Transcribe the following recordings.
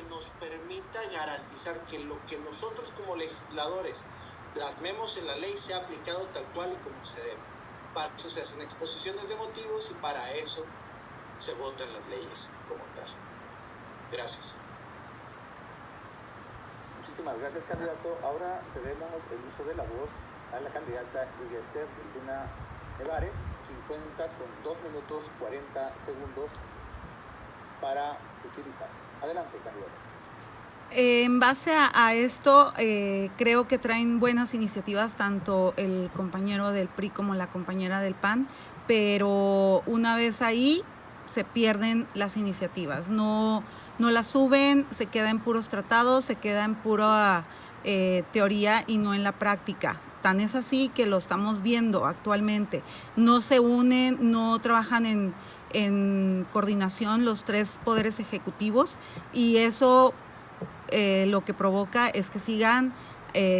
que nos permita garantizar que lo que nosotros como legisladores plasmemos en la ley sea aplicado tal cual y como se debe. Para eso se hacen exposiciones de motivos y para eso se votan las leyes como tal. Gracias. Muchísimas gracias, candidato. Ahora cedemos el uso de la voz a la candidata Esther Luna Nevares. 50 con 2 minutos 40 segundos para utilizar. Adelante, candidato. En base a esto, creo que traen buenas iniciativas tanto el compañero del PRI como la compañera del PAN, pero una vez ahí se pierden las iniciativas, no las suben, se queda en puros tratados, se queda en pura teoría y no en la práctica. Tan es así que lo estamos viendo actualmente. No se unen, no trabajan en coordinación los tres poderes ejecutivos y eso lo que provoca es que sigan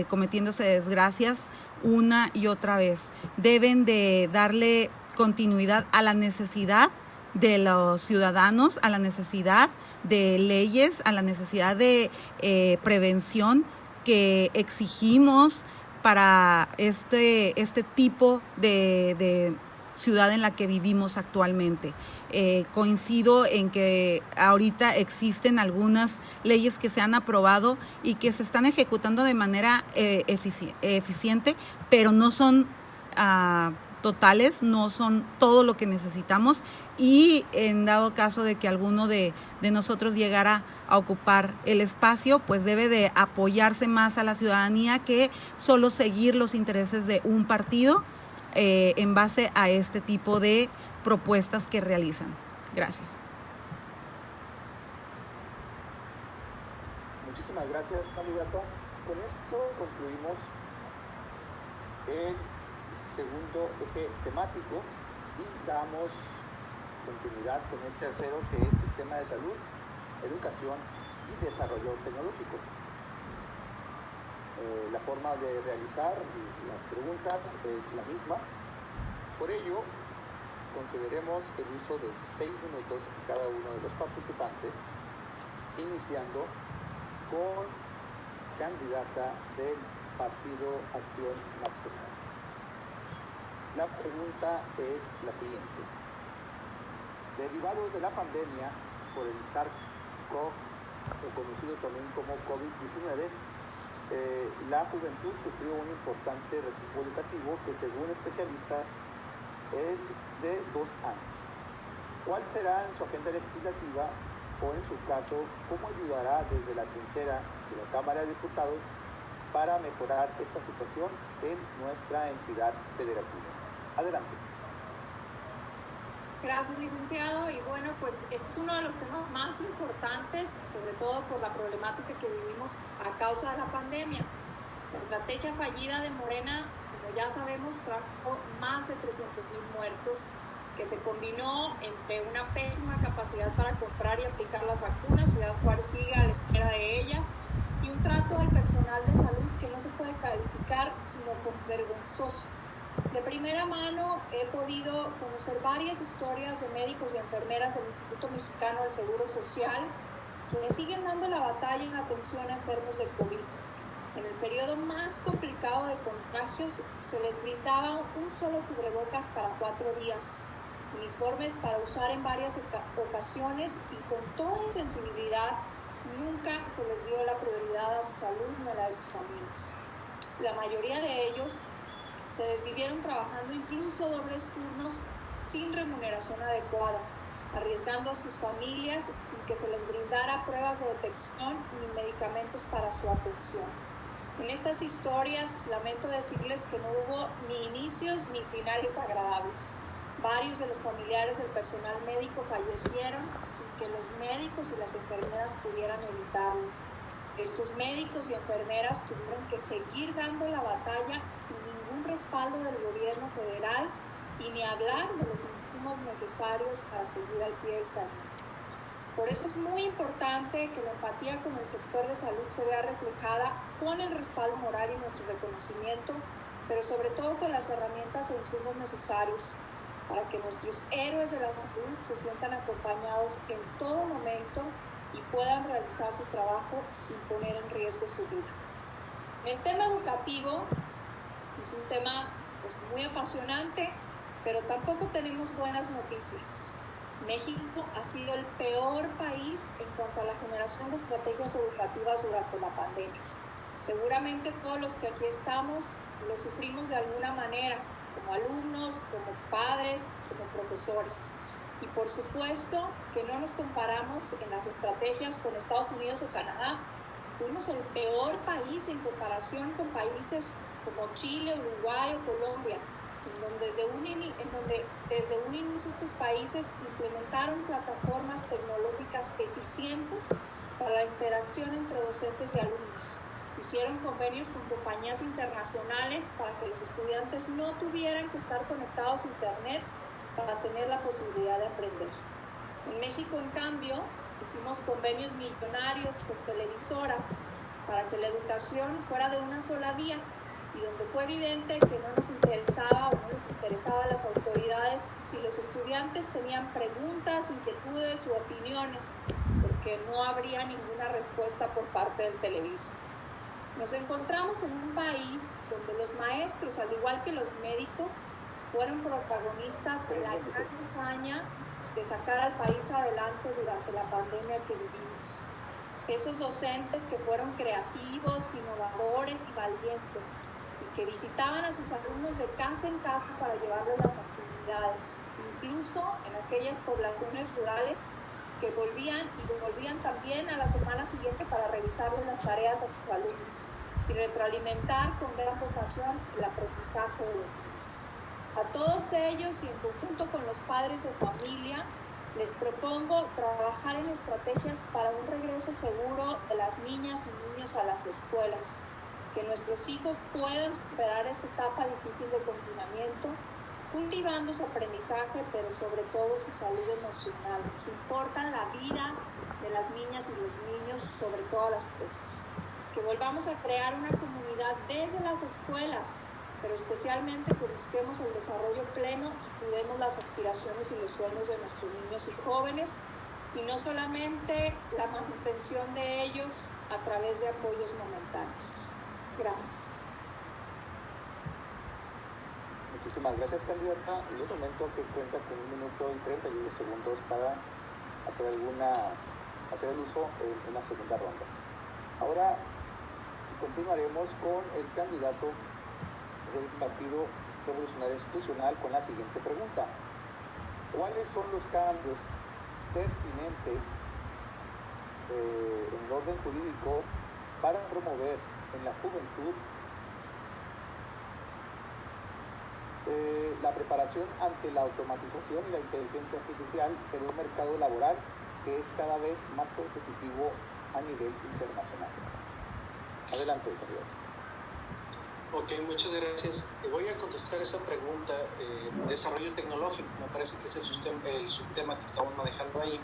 cometiéndose desgracias una y otra vez. Deben de darle continuidad a la necesidad de los ciudadanos, a la necesidad de leyes, a la necesidad de prevención que exigimos para este tipo de ciudad en la que vivimos actualmente. Coincido en que ahorita existen algunas leyes que se han aprobado y que se están ejecutando de manera eficiente, pero no son totales, no son todo lo que necesitamos y en dado caso de que alguno de nosotros llegara a ocupar el espacio, pues debe de apoyarse más a la ciudadanía que solo seguir los intereses de un partido en base a este tipo de propuestas que realizan. Gracias. Muchísimas gracias, candidato. Con esto concluimos el segundo eje temático y damos continuidad con el tercero, que es sistema de salud, educación y desarrollo tecnológico. La forma de realizar las preguntas es la misma. Por ello, consideremos el uso de 6 minutos cada uno de los participantes, iniciando con candidata del Partido Acción Nacional. La pregunta es la siguiente. Derivado de la pandemia por el SARS-CoV, conocido también como COVID-19, la juventud sufrió un importante rezago educativo que, según especialistas, es de 2 años. ¿Cuál será en su agenda legislativa o, en su caso, cómo ayudará desde la trinchera de la Cámara de Diputados para mejorar esta situación en nuestra entidad federativa? Adelante. Gracias, licenciado. Y bueno, pues este es uno de los temas más importantes, sobre todo por la problemática que vivimos a causa de la pandemia. La estrategia fallida de Morena, como ya sabemos, trajo más de 300,000 muertos, que se combinó entre una pésima capacidad para comprar y aplicar las vacunas, Ciudad Juárez sigue a la espera de ellas, y un trato del personal de salud que no se puede calificar sino como vergonzoso. De primera mano he podido conocer varias historias de médicos y enfermeras del Instituto Mexicano del Seguro Social, quienes siguen dando la batalla en atención a enfermos de COVID. En el periodo más complicado de contagios se les brindaba un solo cubrebocas para 4 días, uniformes para usar en varias ocasiones y con toda sensibilidad nunca se les dio la prioridad a su salud ni a la de sus familias. La mayoría de ellos se desvivieron trabajando incluso dobles turnos sin remuneración adecuada, arriesgando a sus familias sin que se les brindara pruebas de detección ni medicamentos para su atención. En estas historias lamento decirles que no hubo ni inicios ni finales agradables. Varios de los familiares del personal médico fallecieron sin que los médicos y las enfermeras pudieran evitarlo. Estos médicos y enfermeras tuvieron que seguir dando la batalla sin ningún respaldo del gobierno federal y ni hablar de los insumos necesarios para seguir al pie del cañón. Por eso es muy importante que la empatía con el sector de salud se vea reflejada con el respaldo moral y nuestro reconocimiento, pero sobre todo con las herramientas e insumos necesarios para que nuestros héroes de la salud se sientan acompañados en todo momento y puedan realizar su trabajo sin poner en riesgo su vida. En el tema educativo, es un tema pues, muy apasionante, pero tampoco tenemos buenas noticias. México ha sido el peor país en cuanto a la generación de estrategias educativas durante la pandemia. Seguramente todos los que aquí estamos lo sufrimos de alguna manera, como alumnos, como padres, como profesores. Y por supuesto que no nos comparamos en las estrategias con Estados Unidos o Canadá. Fuimos el peor país en comparación con países como Chile, Uruguay o Colombia, en donde desde un inicio estos países implementaron plataformas tecnológicas eficientes para la interacción entre docentes y alumnos. Hicieron convenios con compañías internacionales para que los estudiantes no tuvieran que estar conectados a Internet para tener la posibilidad de aprender. En México, en cambio, hicimos convenios millonarios con televisoras para que la educación fuera de una sola vía y donde fue evidente que no nos interesaba o no les interesaba a las autoridades si los estudiantes tenían preguntas, inquietudes u opiniones, porque no habría ninguna respuesta por parte del televisor. Nos encontramos en un país donde los maestros, al igual que los médicos, fueron protagonistas de la gran campaña de sacar al país adelante durante la pandemia que vivimos. Esos docentes que fueron creativos, innovadores y valientes y que visitaban a sus alumnos de casa en casa para llevarles las actividades, incluso en aquellas poblaciones rurales que volvían también a la semana siguiente para revisarles las tareas a sus alumnos y retroalimentar con gran vocación el aprendizaje de los niños. A todos ellos y en conjunto con los padres de familia, les propongo trabajar en estrategias para un regreso seguro de las niñas y niños a las escuelas, que nuestros hijos puedan superar esta etapa difícil de confinamiento, cultivando su aprendizaje, pero sobre todo su salud emocional. Nos importa la vida de las niñas y los niños sobre todas las cosas. Que volvamos a crear una comunidad desde las escuelas, pero especialmente que busquemos el desarrollo pleno y cuidemos las aspiraciones y los sueños de nuestros niños y jóvenes, y no solamente la manutención de ellos a través de apoyos momentáneos. Gracias. Muchísimas gracias, candidata. Les comento que cuenta con 1 minuto y 31 segundos para hacer el uso en una segunda ronda. Ahora continuaremos con el candidato del Partido Revolucionario Institucional con la siguiente pregunta. ¿Cuáles son los cambios pertinentes en el orden jurídico para promover en la juventud la preparación ante la automatización y la inteligencia artificial en un mercado laboral que es cada vez más competitivo a nivel internacional? Adelante, candidato. Ok, muchas gracias. Voy a contestar esa pregunta. Desarrollo tecnológico, me parece que es el subtema que estamos manejando ahí.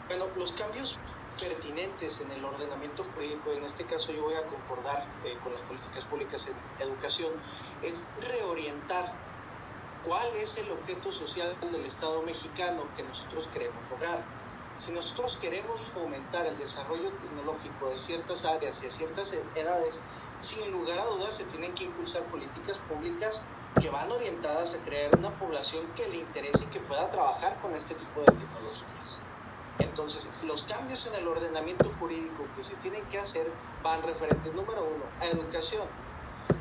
Bueno, los cambios pertinentes en el ordenamiento jurídico, en este caso yo voy a concordar con las políticas públicas en educación, es reorientar cuál es el objeto social del Estado mexicano que nosotros queremos lograr. Si nosotros queremos fomentar el desarrollo tecnológico de ciertas áreas y a ciertas edades, sin lugar a dudas se tienen que impulsar políticas públicas que van orientadas a crear una población que le interese y que pueda trabajar con este tipo de tecnologías. Entonces, los cambios en el ordenamiento jurídico que se tienen que hacer van referentes, número 1, a educación.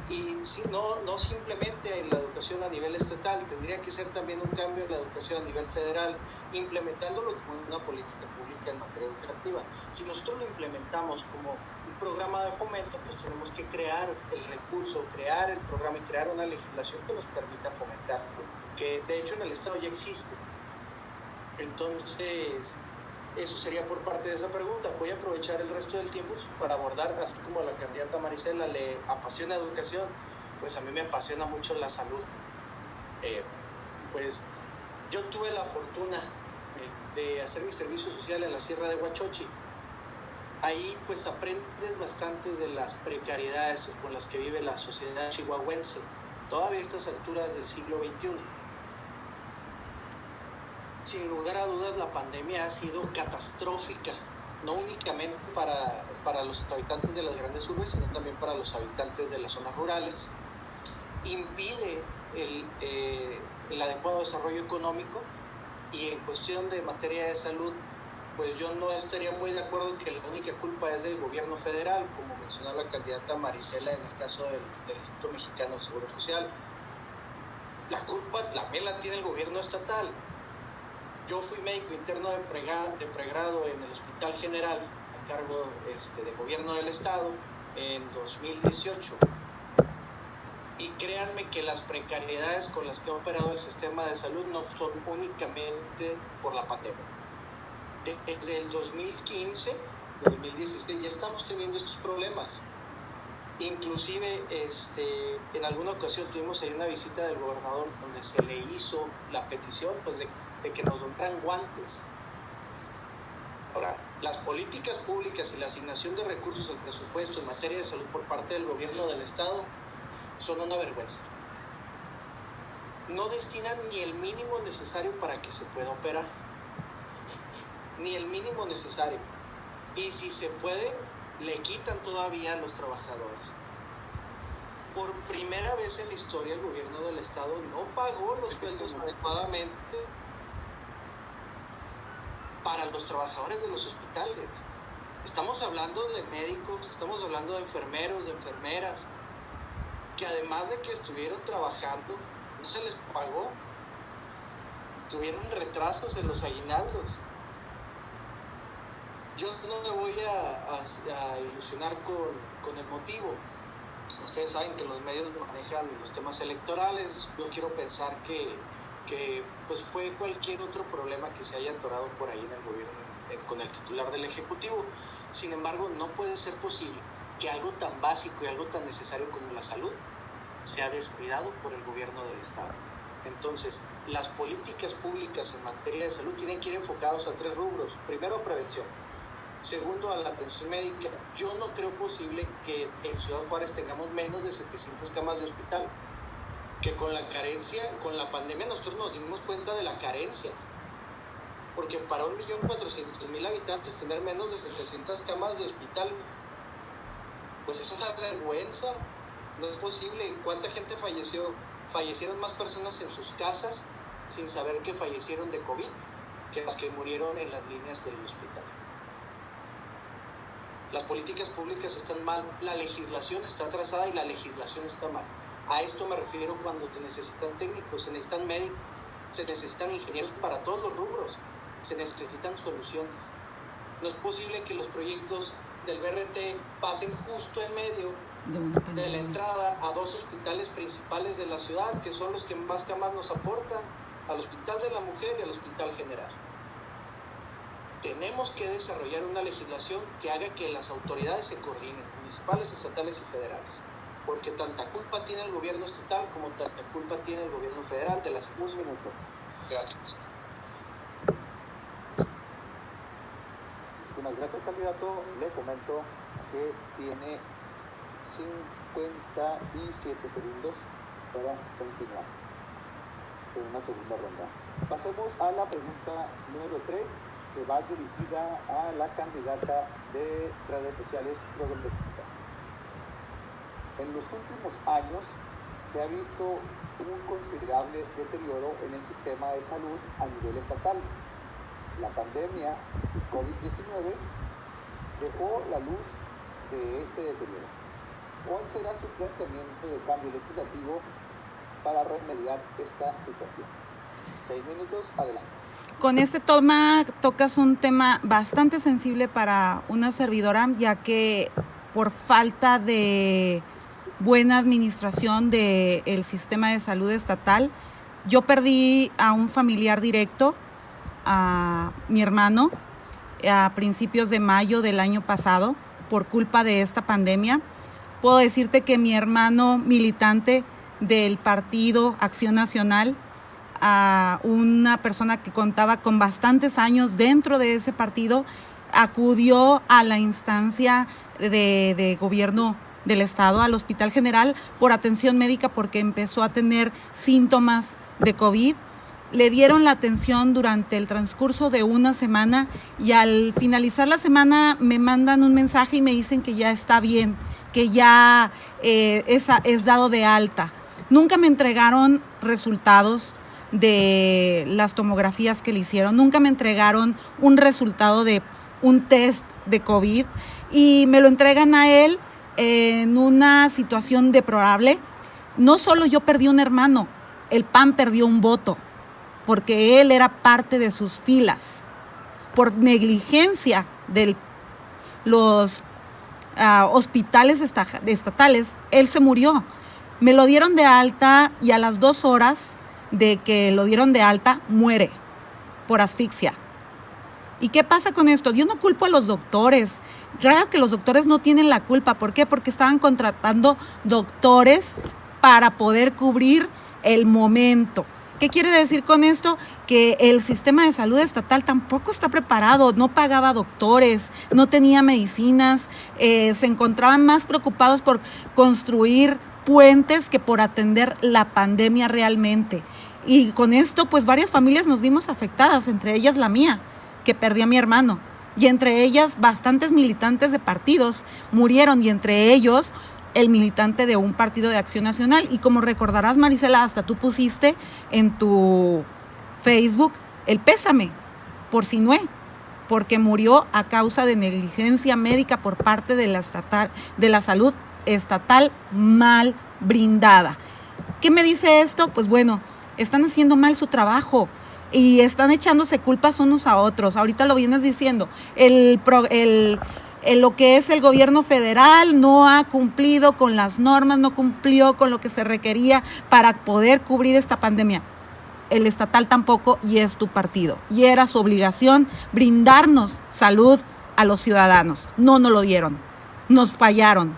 Y si no simplemente en la educación a nivel estatal, tendría que ser también un cambio en la educación a nivel federal, implementándolo como una política pública en materia educativa. Si nosotros lo implementamos como un programa de fomento, pues tenemos que crear el recurso, crear el programa y crear una legislación que nos permita fomentarlo, que de hecho en el Estado ya existe. Entonces, eso sería por parte de esa pregunta. Voy a aprovechar el resto del tiempo para abordar, así como a la candidata Marisela le apasiona educación, pues a mí me apasiona mucho la salud. Pues yo tuve la fortuna de hacer mi servicio social en la Sierra de Huachochi. Ahí pues aprendes bastante de las precariedades con las que vive la sociedad chihuahuense, todavía a estas alturas del siglo XXI. sin lugar a dudas la pandemia ha sido catastrófica, no únicamente para los habitantes de las grandes urbes, sino también para los habitantes de las zonas rurales. Impide el adecuado desarrollo económico, y en cuestión de materia de salud, pues yo no estaría muy de acuerdo en que la única culpa es del gobierno federal, como mencionó la candidata Marisela en el caso del Instituto Mexicano de Seguro Social. La culpa también la tiene el gobierno estatal. Yo fui médico interno de pregrado en el Hospital General a cargo de gobierno del estado en 2018. Y créanme que las precariedades con las que ha operado el sistema de salud no son únicamente por la pandemia. Desde el 2015, 2016 ya estamos teniendo estos problemas. Inclusive en alguna ocasión tuvimos ahí una visita del gobernador donde se le hizo la petición pues de que nos donaran guantes. Ahora, las políticas públicas y la asignación de recursos al presupuesto en materia de salud por parte del gobierno del estado son una vergüenza. No destinan ni el mínimo necesario para que se pueda operar. Ni el mínimo necesario. Y si se puede, le quitan todavía a los trabajadores. Por primera vez en la historia el gobierno del estado no pagó los sueldos adecuadamente para los trabajadores de los hospitales. Estamos hablando de médicos, estamos hablando de enfermeros, de enfermeras, que además de que estuvieron trabajando, no se les pagó. Tuvieron retrasos en los aguinaldos. Yo no me voy a ilusionar con el motivo. Ustedes saben que los medios manejan los temas electorales. Yo quiero pensar que pues fue cualquier otro problema que se haya atorado por ahí en el gobierno con el titular del Ejecutivo. Sin embargo, no puede ser posible que algo tan básico y algo tan necesario como la salud sea descuidado por el gobierno del estado. Entonces, las políticas públicas en materia de salud tienen que ir enfocados a 3 rubros. Primero, prevención. Segundo, a la atención médica. Yo no creo posible que en Ciudad Juárez tengamos menos de 700 camas de hospital. Que con la carencia, con la pandemia nosotros nos dimos cuenta de la carencia. Porque para 1.400.000 habitantes tener menos de 700 camas de hospital, pues eso es una vergüenza. No es posible. ¿Cuánta gente falleció? Fallecieron más personas en sus casas sin saber que fallecieron de COVID que las que murieron en las líneas del hospital. Las políticas públicas están mal, la legislación está atrasada y la legislación está mal. A esto me refiero cuando se necesitan técnicos, se necesitan médicos, se necesitan ingenieros para todos los rubros, se necesitan soluciones. No es posible que los proyectos del BRT pasen justo en medio de la entrada a 2 hospitales principales de la ciudad, que son los que más camas nos aportan, al Hospital de la Mujer y al Hospital General. Tenemos que desarrollar una legislación que haga que las autoridades se coordinen, municipales, estatales y federales, porque tanta culpa tiene el gobierno estatal como tanta culpa tiene el gobierno federal de las... Un minuto. Gracias. Muchas gracias, candidato. Le comento que tiene 57 segundos para continuar con una segunda ronda. Pasemos a la pregunta número 3, que va dirigida a la candidata de redes sociales progresista. En los últimos años se ha visto un considerable deterioro en el sistema de salud a nivel estatal. La pandemia COVID-19 dejó la luz de este deterioro. ¿Cuál será su planteamiento de cambio legislativo para remediar esta situación? 6 minutos, adelante. Con este tocas un tema bastante sensible para una servidora, ya que por falta de buena administración del sistema de salud estatal, yo perdí a un familiar directo, a mi hermano, a principios de mayo del año pasado, por culpa de esta pandemia. Puedo decirte que mi hermano militante del partido Acción Nacional, a una persona que contaba con bastantes años dentro de ese partido, acudió a la instancia de gobierno del estado, al Hospital General, por atención médica porque empezó a tener síntomas de COVID. le dieron la atención durante el transcurso de una semana y al finalizar la semana me mandan un mensaje y me dicen que ya está bien, que ya es dado de alta. Nunca me entregaron resultados de las tomografías que le hicieron, nunca me entregaron un resultado de un test de COVID y me lo entregan a él en una situación deplorable. No solo yo perdí un hermano, el PAN perdió un voto, porque él era parte de sus filas. Por negligencia de los hospitales estatales, él se murió. Me lo dieron de alta y a las 2 horas de que lo dieron de alta, muere por asfixia. ¿Y qué pasa con esto? Yo no culpo a los doctores. Claro que los doctores no tienen la culpa. ¿Por qué? Porque estaban contratando doctores para poder cubrir el momento. ¿Qué quiere decir con esto? Que el sistema de salud estatal tampoco está preparado, no pagaba doctores, no tenía medicinas, se encontraban más preocupados por construir puentes que por atender la pandemia realmente. Y con esto, pues varias familias nos vimos afectadas, entre ellas la mía, que perdí a mi hermano, y entre ellas bastantes militantes de partidos murieron, y entre ellos el militante de un partido de Acción Nacional. Y como recordarás, Marisela, hasta tú pusiste en tu Facebook el pésame por Sinué, porque murió a causa de negligencia médica por parte de la salud estatal mal brindada. ¿Qué me dice esto? Pues bueno, están haciendo mal su trabajo y están echándose culpas unos a otros. Ahorita lo vienes diciendo, lo que es el gobierno federal no ha cumplido con las normas, no cumplió con lo que se requería para poder cubrir esta pandemia. El estatal tampoco, y es tu partido. Y era su obligación brindarnos salud a los ciudadanos. No nos lo dieron. Nos fallaron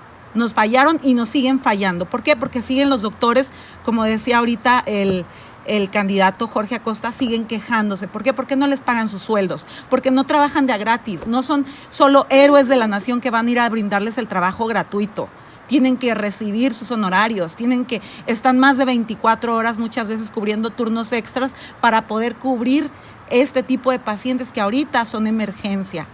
y nos siguen fallando. ¿Por qué? Porque siguen los doctores, como decía ahorita el candidato Jorge Acosta, siguen quejándose. ¿Por qué? Porque no les pagan sus sueldos, porque no trabajan de a gratis, no son solo héroes de la nación que van a ir a brindarles el trabajo gratuito. Tienen que recibir sus honorarios, están más de 24 horas muchas veces cubriendo turnos extras para poder cubrir este tipo de pacientes que ahorita son emergencia.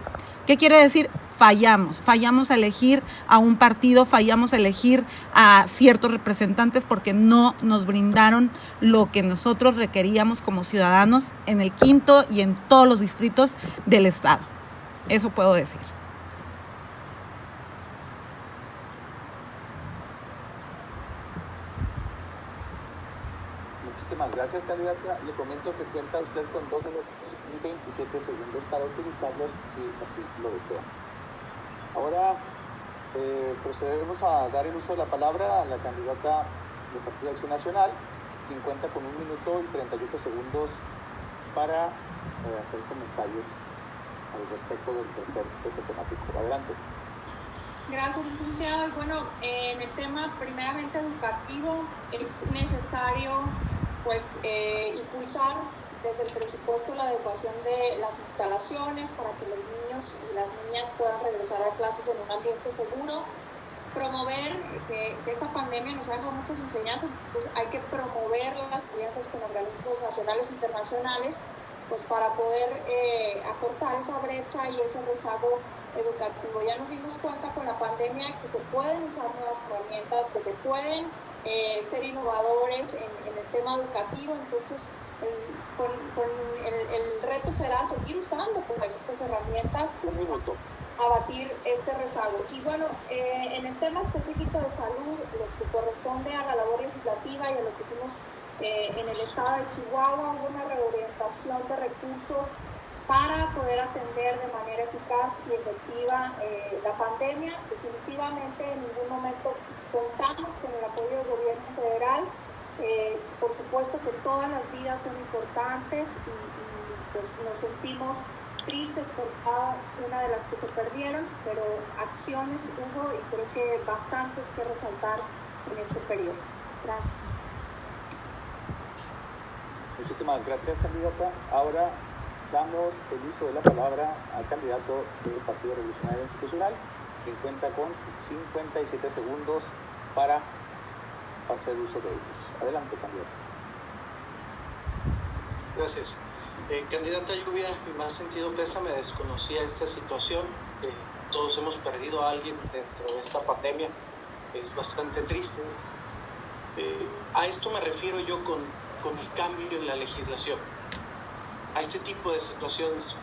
¿Qué quiere decir? Fallamos a elegir a un partido, fallamos a elegir a ciertos representantes porque no nos brindaron lo que nosotros requeríamos como ciudadanos en el 5º y en todos los distritos del estado. Eso puedo decir. Muchísimas gracias, candidata. Le comento que cuenta usted con 2 minutos y 27 segundos para utilizarlos si así lo desea. Ahora procedemos a dar el uso de la palabra a la candidata del Partido de Acción Nacional, quien cuenta con 1 minuto y 38 segundos para hacer comentarios al respecto del tercer eje temático. Adelante. Gracias, licenciado. Y bueno, en el tema primeramente educativo es necesario impulsar desde el presupuesto la adecuación de las instalaciones para que los niños y las niñas puedan regresar a clases en un ambiente seguro, promover que esta pandemia nos ha dejado muchas enseñanzas, entonces hay que promover las alianzas con organismos nacionales e internacionales pues para poder acortar esa brecha y ese rezago educativo. Ya nos dimos cuenta con la pandemia que se pueden usar nuevas herramientas, que se pueden ser innovadores en el tema educativo, entonces el reto será seguir usando estas herramientas a batir este rezago. Y bueno, en el tema específico de salud, lo que corresponde a la labor legislativa y a lo que hicimos en el estado de Chihuahua, hubo una reorientación de recursos para poder atender de manera eficaz y efectiva la pandemia. Definitivamente en ningún momento contamos con el apoyo del gobierno federal. Por supuesto que todas las vidas son importantes y pues nos sentimos tristes por cada una de las que se perdieron, pero acciones hubo y creo que bastantes que resaltar en este periodo. Gracias. Muchísimas gracias, candidata. Ahora damos el uso de la palabra al candidato del Partido Revolucionario Institucional, quien cuenta con 57 segundos para hacer uso de ellos. Adelante, candidato. Gracias. Candidata Lluvia, mi más sentido pésame, desconocía esta situación. Todos hemos perdido a alguien dentro de esta pandemia. Es bastante triste. A esto me refiero yo con el cambio en la legislación. A este tipo de situaciones.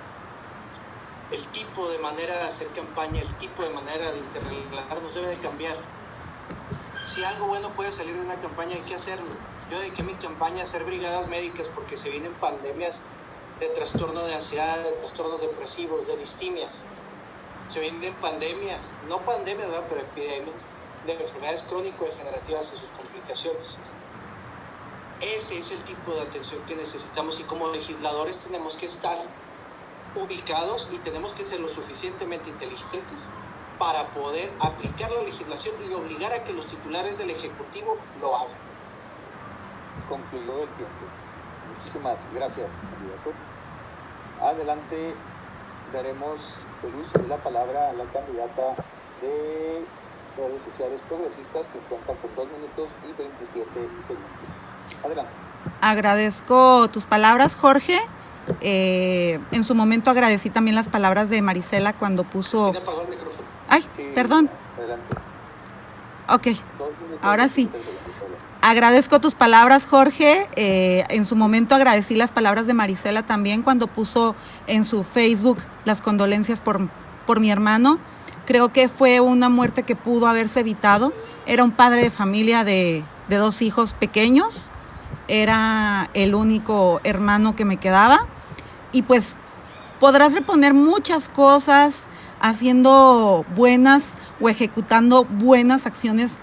El tipo de manera de hacer campaña, el tipo de manera de interrelacionarnos debe de cambiar. Si algo bueno puede salir de una campaña, hay que hacerlo. Yo dediqué mi campaña a hacer brigadas médicas porque se vienen pandemias de trastorno de ansiedad, de trastornos depresivos, de distimias. Se vienen pandemias, no pandemias, ¿verdad?, pero epidemias de enfermedades crónico-degenerativas y sus complicaciones. Ese es el tipo de atención que necesitamos y como legisladores tenemos que estar ubicados y tenemos que ser lo suficientemente inteligentes para poder aplicar la legislación y obligar a que los titulares del Ejecutivo lo hagan. Concluyó el tiempo. Muchísimas gracias, candidato. Adelante, daremos el uso de la palabra a la candidata de redes sociales progresistas que cuenta por 2 minutos y 27 segundos. Adelante. Agradezco tus palabras, Jorge. En su momento agradecí también las palabras de Marisela cuando puso... ¿Quién apagó el micrófono? Ay, Sí, perdón. Adelante. Ok, 2 minutos, ahora sí. 27 segundos. Agradezco tus palabras, Jorge. En su momento agradecí las palabras de Marisela también cuando puso en su Facebook las condolencias por mi hermano. Creo que fue una muerte que pudo haberse evitado. Era un padre de familia de 2 hijos pequeños. Era el único hermano que me quedaba. Y pues podrás reponer muchas cosas haciendo buenas o ejecutando buenas acciones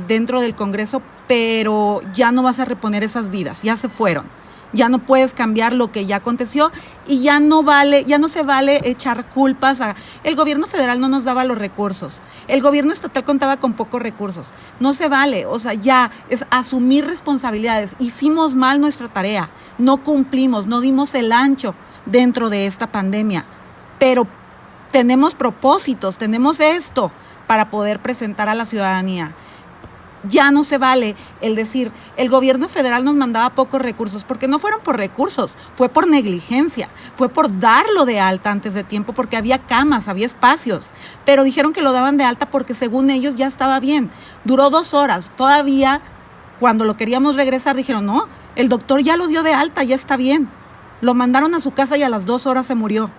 dentro del Congreso, pero ya no vas a reponer esas vidas, ya se fueron. Ya no puedes cambiar lo que ya aconteció y ya no se vale echar culpas a... El gobierno federal no nos daba los recursos, el gobierno estatal contaba con pocos recursos, no se vale, o sea, ya es asumir responsabilidades. Hicimos mal nuestra tarea, no cumplimos, no dimos el ancho dentro de esta pandemia, pero tenemos propósitos, tenemos esto para poder presentar a la ciudadanía. Ya no se vale el decir, el gobierno federal nos mandaba pocos recursos, porque no fueron por recursos, fue por negligencia, fue por darlo de alta antes de tiempo, porque había camas, había espacios, pero dijeron que lo daban de alta porque según ellos ya estaba bien. Duró 2 horas, todavía cuando lo queríamos regresar dijeron, no, el doctor ya lo dio de alta, ya está bien. Lo mandaron a su casa y a las 2 horas se murió.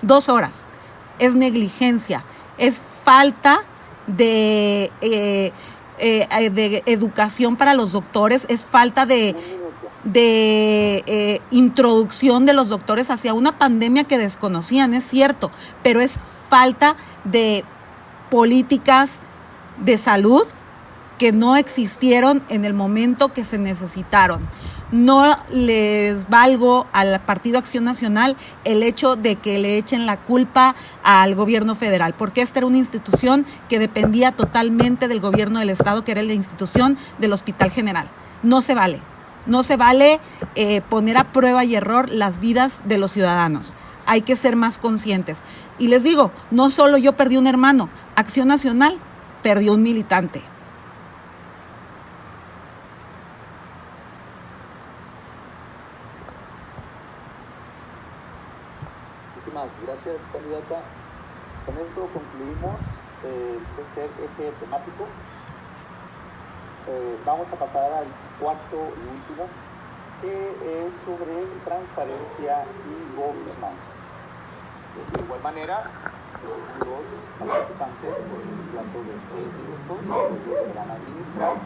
2 horas. Es negligencia, es falta de educación para los doctores, es falta de introducción de los doctores hacia una pandemia que desconocían, es cierto, pero es falta de políticas de salud que no existieron en el momento que se necesitaron. No les valgo al Partido Acción Nacional el hecho de que le echen la culpa al gobierno federal, porque esta era una institución que dependía totalmente del gobierno del estado, que era la institución del Hospital General. No se vale, no se vale poner a prueba y error las vidas de los ciudadanos. Hay que ser más conscientes. Y les digo, no solo yo perdí un hermano, Acción Nacional perdió un militante. Gracias, candidata. Con esto concluimos el tercer eje temático. Vamos a pasar al cuarto y último, que es sobre transparencia y gobernanza. De igual manera, los participantes, por el plazo de 6 minutos, deberán administrar